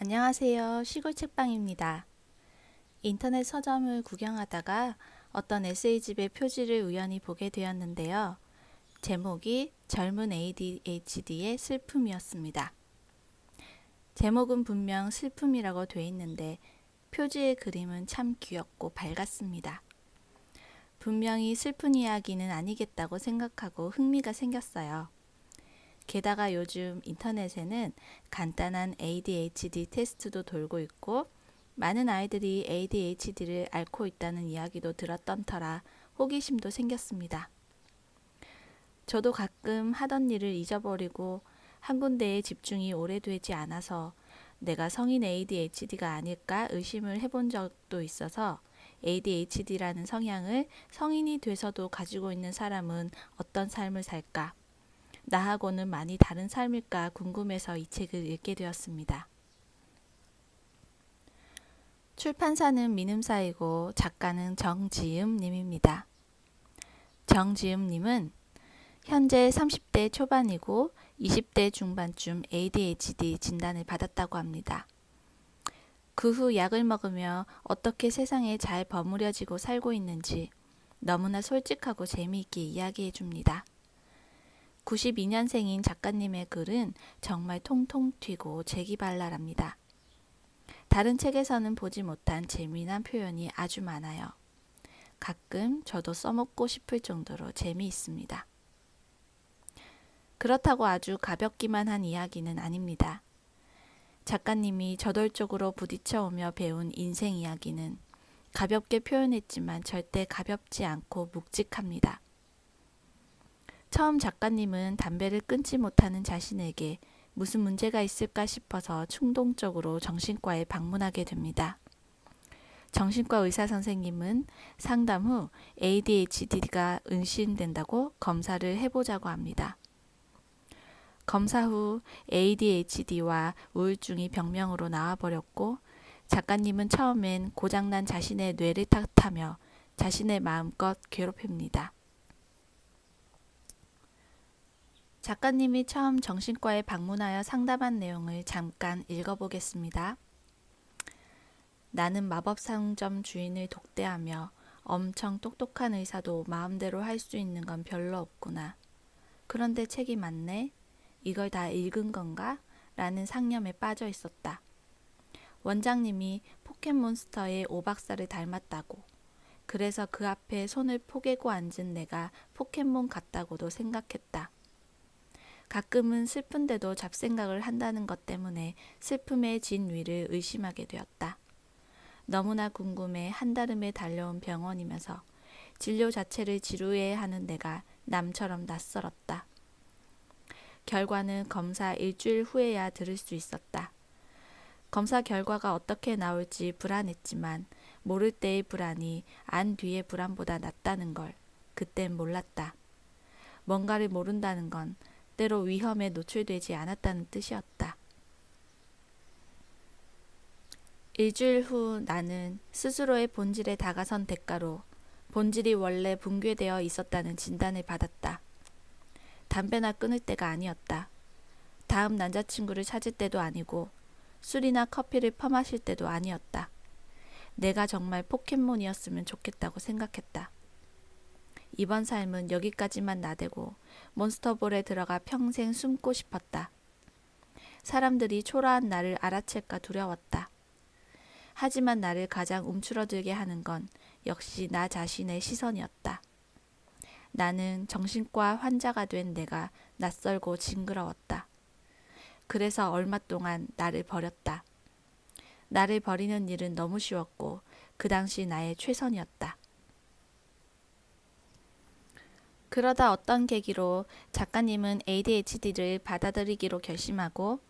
안녕하세요. 시골 책방입니다. 인터넷 서점을 구경하다가 어떤 에세이집의 표지를 우연히 보게 되었는데요. 제목이 젊은 ADHD의 슬픔이었습니다. 제목은 분명 슬픔이라고 돼 있는데 표지의 그림은 참 귀엽고 밝았습니다. 분명히 슬픈 이야기는 아니겠다고 생각하고 흥미가 생겼어요. 게다가 요즘 인터넷에는 간단한 ADHD 테스트도 돌고 있고 많은 아이들이 ADHD를 앓고 있다는 이야기도 들었던 터라 호기심도 생겼습니다. 저도 가끔 하던 일을 잊어버리고 한 군데에 집중이 오래되지 않아서 내가 성인 ADHD가 아닐까 의심을 해본 적도 있어서 ADHD라는 성향을 성인이 돼서도 가지고 있는 사람은 어떤 삶을 살까? 나하고는 많이 다른 삶일까 궁금해서 이 책을 읽게 되었습니다. 출판사는 민음사이고 작가는 정지음 님입니다. 정지음 님은 현재 30대 초반이고 20대 중반쯤 ADHD 진단을 받았다고 합니다. 그 후 약을 먹으며 어떻게 세상에 잘 버무려지고 살고 있는지 너무나 솔직하고 재미있게 이야기해 줍니다. 92년생인 작가님의 글은 정말 통통 튀고 재기발랄합니다. 다른 책에서는 보지 못한 재미난 표현이 아주 많아요. 가끔 저도 써먹고 싶을 정도로 재미있습니다. 그렇다고 아주 가볍기만 한 이야기는 아닙니다. 작가님이 저돌적으로 부딪혀오며 배운 인생 이야기는 가볍게 표현했지만 절대 가볍지 않고 묵직합니다. 처음 작가님은 담배를 끊지 못하는 자신에게 무슨 문제가 있을까 싶어서 충동적으로 정신과에 방문하게 됩니다. 정신과 의사 선생님은 상담 후 ADHD가 의심된다고 검사를 해보자고 합니다. 검사 후 ADHD와 우울증이 병명으로 나와버렸고 작가님은 처음엔 고장난 자신의 뇌를 탓하며 자신을 마음껏 괴롭힙니다. 작가님이 처음 정신과에 방문하여 상담한 내용을 잠깐 읽어보겠습니다. 나는 마법상점 주인을 독대하며 엄청 똑똑한 의사도 마음대로 할 수 있는 건 별로 없구나. 그런데 책이 많네. 이걸 다 읽은 건가? 라는 상념에 빠져 있었다. 원장님이 포켓몬스터의 오박사를 닮았다고. 그래서 그 앞에 손을 포개고 앉은 내가 포켓몬 같다고도 생각했다. 가끔은 슬픈데도 잡생각을 한다는 것 때문에 슬픔의 진위를 의심하게 되었다. 너무나 궁금해 한달음에 달려온 병원이면서 진료 자체를 지루해하는 내가 남처럼 낯설었다. 결과는 검사 일주일 후에야 들을 수 있었다. 검사 결과가 어떻게 나올지 불안했지만 모를 때의 불안이 안 뒤의 불안보다 낫다는 걸 그땐 몰랐다. 뭔가를 모른다는 건 때로 위험에 노출되지 않았다는 뜻이었다. 일주일 후 나는 스스로의 본질에 다가선 대가로 본질이 원래 붕괴되어 있었다는 진단을 받았다. 담배나 끊을 때가 아니었다. 다음 남자친구를 찾을 때도 아니고 술이나 커피를 퍼마실 때도 아니었다. 내가 정말 포켓몬이었으면 좋겠다고 생각했다. 이번 삶은 여기까지만 나대고 몬스터볼에 들어가 평생 숨고 싶었다. 사람들이 초라한 나를 알아챌까 두려웠다. 하지만 나를 가장 움츠러들게 하는 건 역시 나 자신의 시선이었다. 나는 정신과 환자가 된 내가 낯설고 징그러웠다. 그래서 얼마 동안 나를 버렸다. 나를 버리는 일은 너무 쉬웠고 그 당시 나의 최선이었다. 그러다 어떤 계기로 작가님은 ADHD를 받아들이기로 결심하고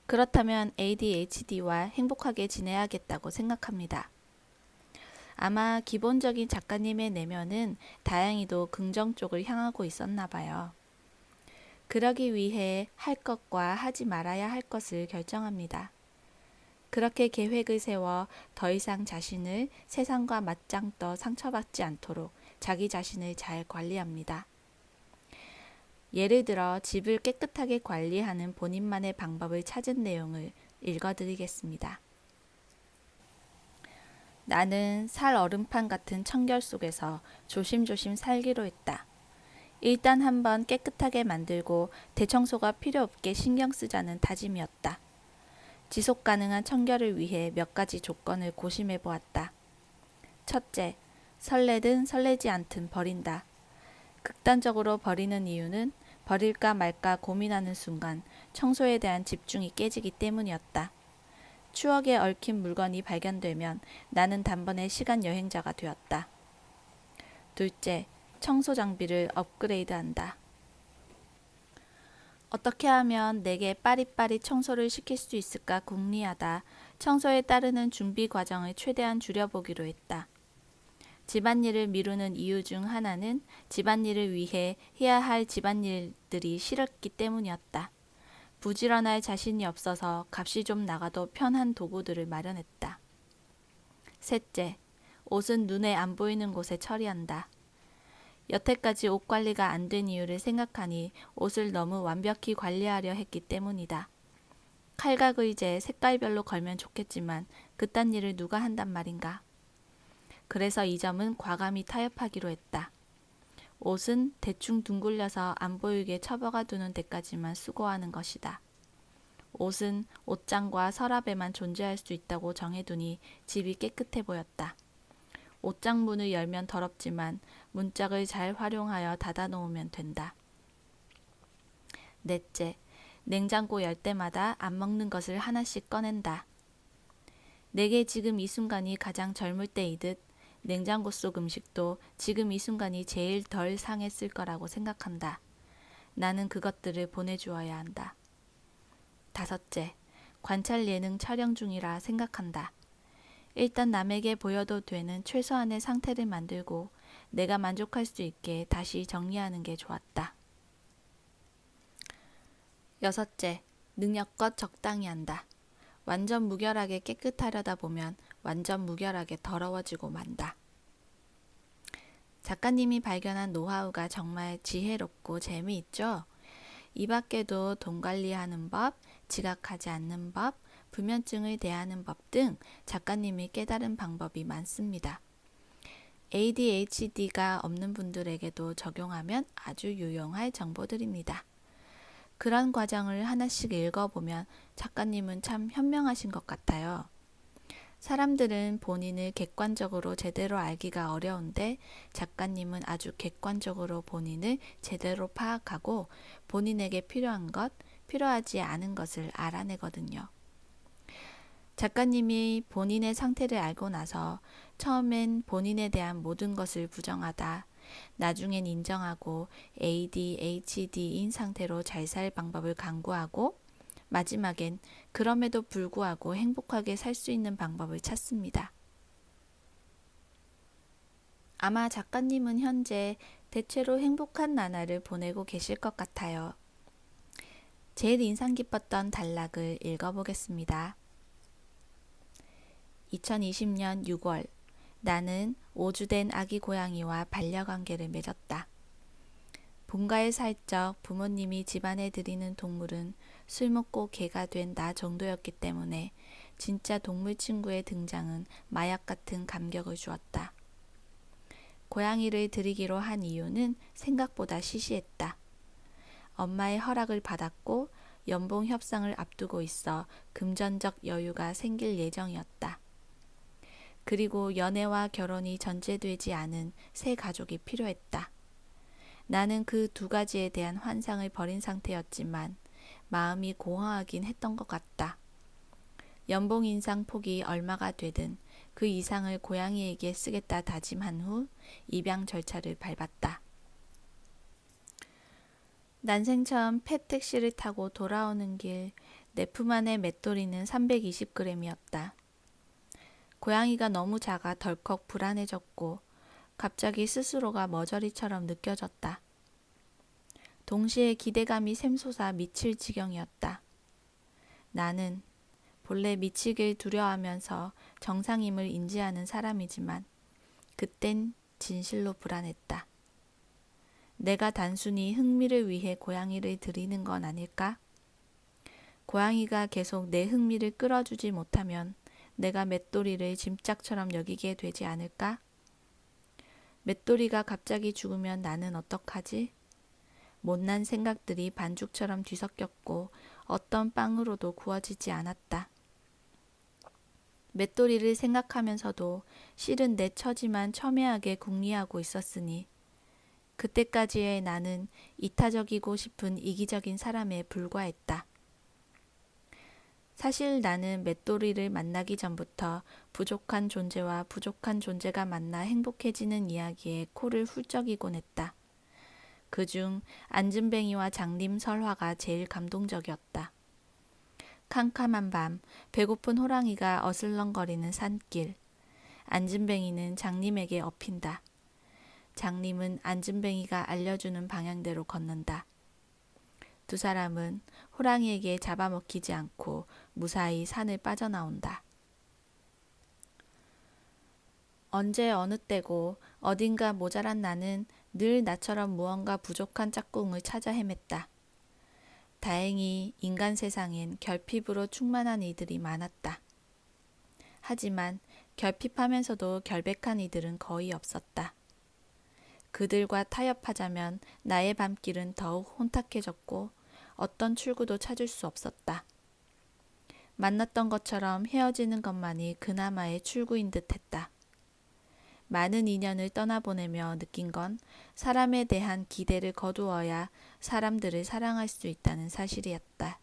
그렇다면 ADHD와 행복하게 지내야겠다고 생각합니다. 아마 기본적인 작가님의 내면은 다행히도 긍정 쪽을 향하고 있었나 봐요. 그러기 위해 할 것과 하지 말아야 할 것을 결정합니다. 그렇게 계획을 세워 더 이상 자신을 세상과 맞짱 떠 상처받지 않도록 자기 자신을 잘 관리합니다. 예를 들어 집을 깨끗하게 관리하는 본인만의 방법을 찾은 내용을 읽어드리겠습니다. 나는 살 얼음판 같은 청결 속에서 조심조심 살기로 했다. 일단 한번 깨끗하게 만들고 대청소가 필요 없게 신경 쓰자는 다짐이었다. 지속 가능한 청결을 위해 몇 가지 조건을 고심해 보았다. 첫째, 설레든 설레지 않든 버린다. 극단적으로 버리는 이유는 버릴까 말까 고민하는 순간 청소에 대한 집중이 깨지기 때문이었다. 추억에 얽힌 물건이 발견되면 나는 단번에 시간 여행자가 되었다. 둘째, 청소 장비를 업그레이드한다. 어떻게 하면 내게 빠릿빠릿 청소를 시킬 수 있을까 궁리하다 청소에 따르는 준비 과정을 최대한 줄여보기로 했다. 집안일을 미루는 이유 중 하나는 집안일을 위해 해야 할 집안일들이 싫었기 때문이었다. 부지런할 자신이 없어서 값이 좀 나가도 편한 도구들을 마련했다. 셋째, 옷은 눈에 안 보이는 곳에 처리한다. 여태까지 옷 관리가 안 된 이유를 생각하니 옷을 너무 완벽히 관리하려 했기 때문이다. 칼각 의제 색깔별로 걸면 좋겠지만 그딴 일을 누가 한단 말인가. 그래서 이 점은 과감히 타협하기로 했다. 옷은 대충 둥글려서 안 보이게 처박아 두는 데까지만 수고하는 것이다. 옷은 옷장과 서랍에만 존재할 수 있다고 정해두니 집이 깨끗해 보였다. 옷장 문을 열면 더럽지만 문짝을 잘 활용하여 닫아놓으면 된다. 넷째, 냉장고 열 때마다 안 먹는 것을 하나씩 꺼낸다. 내게 지금 이 순간이 가장 젊을 때이듯 냉장고 속 음식도 지금 이 순간이 제일 덜 상했을 거라고 생각한다. 나는 그것들을 보내주어야 한다. 다섯째, 관찰 예능 촬영 중이라 생각한다. 일단 남에게 보여도 되는 최소한의 상태를 만들고 내가 만족할 수 있게 다시 정리하는 게 좋았다. 여섯째, 능력껏 적당히 한다. 완전 무결하게 깨끗하려다 보면 완전 무결하게 더러워지고 만다. 작가님이 발견한 노하우가 정말 지혜롭고 재미있죠? 이 밖에도 돈 관리하는 법, 지각하지 않는 법, 불면증을 대하는 법 등 작가님이 깨달은 방법이 많습니다. ADHD가 없는 분들에게도 적용하면 아주 유용할 정보들입니다. 그런 과정을 하나씩 읽어보면 작가님은 참 현명하신 것 같아요. 사람들은 본인을 객관적으로 제대로 알기가 어려운데 작가님은 아주 객관적으로 본인을 제대로 파악하고 본인에게 필요한 것, 필요하지 않은 것을 알아내거든요. 작가님이 본인의 상태를 알고 나서 처음엔 본인에 대한 모든 것을 부정하다, 나중엔 인정하고 ADHD인 상태로 잘 살 방법을 강구하고 마지막엔 그럼에도 불구하고 행복하게 살 수 있는 방법을 찾습니다. 아마 작가님은 현재 대체로 행복한 나날을 보내고 계실 것 같아요. 제일 인상 깊었던 단락을 읽어보겠습니다. 2020년 6월, 나는 5주 된 아기 고양이와 반려관계를 맺었다. 본가에 살 적 부모님이 집안에 들이는 동물은 술 먹고 개가 된 나 정도였기 때문에 진짜 동물 친구의 등장은 마약 같은 감격을 주었다. 고양이를 들이기로 한 이유는 생각보다 시시했다. 엄마의 허락을 받았고 연봉 협상을 앞두고 있어 금전적 여유가 생길 예정이었다. 그리고 연애와 결혼이 전제되지 않은 새 가족이 필요했다. 나는 그 두 가지에 대한 환상을 버린 상태였지만 마음이 공허하긴 했던 것 같다. 연봉 인상 폭이 얼마가 되든 그 이상을 고양이에게 쓰겠다 다짐한 후 입양 절차를 밟았다. 난생 처음 펫 택시를 타고 돌아오는 길 내 품 안의 맷돌이는 320g이었다. 고양이가 너무 작아 덜컥 불안해졌고 갑자기 스스로가 머저리처럼 느껴졌다. 동시에 기대감이 샘솟아 미칠 지경이었다. 나는 본래 미치길 두려워하면서 정상임을 인지하는 사람이지만 그땐 진실로 불안했다. 내가 단순히 흥미를 위해 고양이를 들이는 건 아닐까? 고양이가 계속 내 흥미를 끌어주지 못하면 내가 맷돌이를 짐짝처럼 여기게 되지 않을까? 맷돌이가 갑자기 죽으면 나는 어떡하지? 못난 생각들이 반죽처럼 뒤섞였고 어떤 빵으로도 구워지지 않았다. 맷돌이를 생각하면서도 실은 내 처지만 첨예하게 궁리하고 있었으니 그때까지의 나는 이타적이고 싶은 이기적인 사람에 불과했다. 사실 나는 맷돌이를 만나기 전부터 부족한 존재와 부족한 존재가 만나 행복해지는 이야기에 코를 훌쩍이곤 했다. 그중 안진뱅이와 장님 설화가 제일 감동적이었다. 캄캄한 밤, 배고픈 호랑이가 어슬렁거리는 산길. 안진뱅이는 장님에게 엎인다. 장님은 안진뱅이가 알려주는 방향대로 걷는다. 두 사람은 호랑이에게 잡아먹히지 않고 무사히 산을 빠져나온다. 언제 어느 때고 어딘가 모자란 나는 늘 나처럼 무언가 부족한 짝꿍을 찾아 헤맸다. 다행히 인간 세상엔 결핍으로 충만한 이들이 많았다. 하지만 결핍하면서도 결백한 이들은 거의 없었다. 그들과 타협하자면 나의 밤길은 더욱 혼탁해졌고 어떤 출구도 찾을 수 없었다. 만났던 것처럼 헤어지는 것만이 그나마의 출구인 듯 했다. 많은 인연을 떠나보내며 느낀 건 사람에 대한 기대를 거두어야 사람들을 사랑할 수 있다는 사실이었다.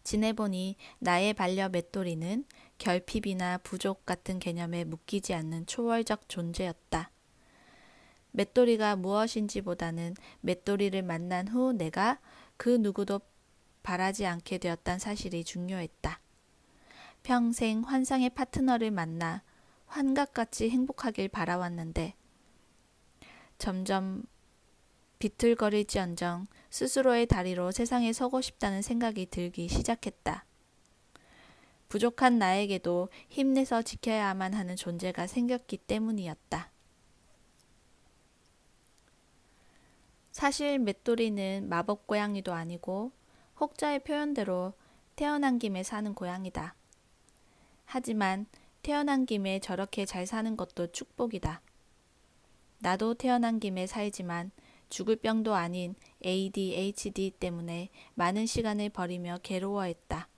지내보니 나의 반려 맷돌이는 결핍이나 부족 같은 개념에 묶이지 않는 초월적 존재였다. 맷돌이가 무엇인지보다는 맷돌이를 만난 후 내가 그 누구도 바라지 않게 되었다는 사실이 중요했다. 평생 환상의 파트너를 만나 환각같이 행복하길 바라왔는데 점점 비틀거릴지언정 스스로의 다리로 세상에 서고 싶다는 생각이 들기 시작했다. 부족한 나에게도 힘내서 지켜야만 하는 존재가 생겼기 때문이었다. 사실 맷돌이는 마법 고양이도 아니고 혹자의 표현대로 태어난 김에 사는 고양이다. 하지만 태어난 김에 저렇게 잘 사는 것도 축복이다. 나도 태어난 김에 살지만 죽을 병도 아닌 ADHD 때문에 많은 시간을 버리며 괴로워했다.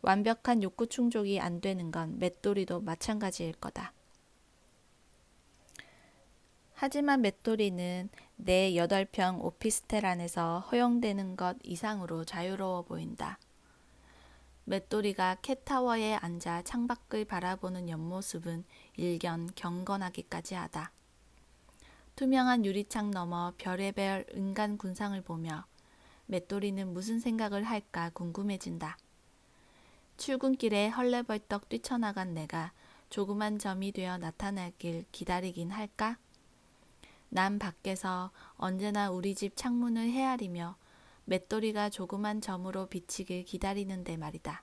완벽한 욕구 충족이 안 되는 건 맷돌이도 마찬가지일 거다. 하지만 맷돌이는 내 8평 오피스텔 안에서 허용되는 것 이상으로 자유로워 보인다. 맷돌이가 캣타워에 앉아 창밖을 바라보는 옆모습은 일견 경건하기까지 하다. 투명한 유리창 너머 별의별 인간 군상을 보며 맷돌이는 무슨 생각을 할까 궁금해진다. 출근길에 헐레벌떡 뛰쳐나간 내가 조그만 점이 되어 나타나길 기다리긴 할까? 난 밖에서 언제나 우리 집 창문을 헤아리며 맷돌이가 조그만 점으로 비치길 기다리는데 말이다.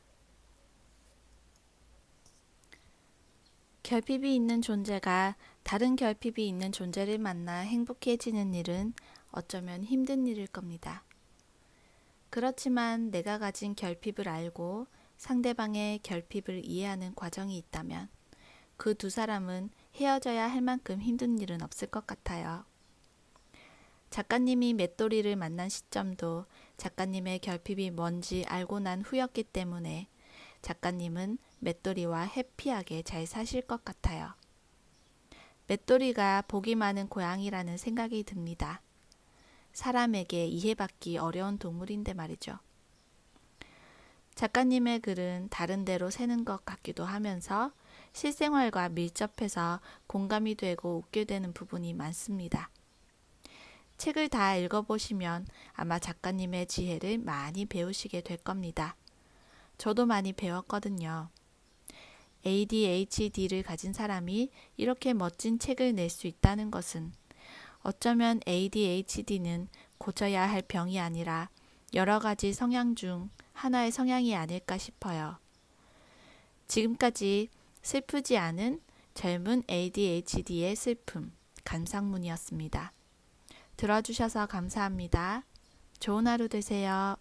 결핍이 있는 존재가 다른 결핍이 있는 존재를 만나 행복해지는 일은 어쩌면 힘든 일일 겁니다. 그렇지만 내가 가진 결핍을 알고 상대방의 결핍을 이해하는 과정이 있다면 그 두 사람은 헤어져야 할 만큼 힘든 일은 없을 것 같아요. 작가님이 맷돌이를 만난 시점도 작가님의 결핍이 뭔지 알고 난 후였기 때문에 작가님은 맷돌이와 해피하게 잘 사실 것 같아요. 맷돌이가 복이 많은 고양이라는 생각이 듭니다. 사람에게 이해받기 어려운 동물인데 말이죠. 작가님의 글은 다른 데로 새는 것 같기도 하면서 실생활과 밀접해서 공감이 되고 웃게 되는 부분이 많습니다. 책을 다 읽어보시면 아마 작가님의 지혜를 많이 배우시게 될 겁니다. 저도 많이 배웠거든요. ADHD를 가진 사람이 이렇게 멋진 책을 낼 수 있다는 것은 어쩌면 ADHD는 고쳐야 할 병이 아니라 여러 가지 성향 중 하나의 성향이 아닐까 싶어요. 지금까지 슬프지 않은 젊은 ADHD의 슬픔, 감상문이었습니다. 들어주셔서 감사합니다. 좋은 하루 되세요.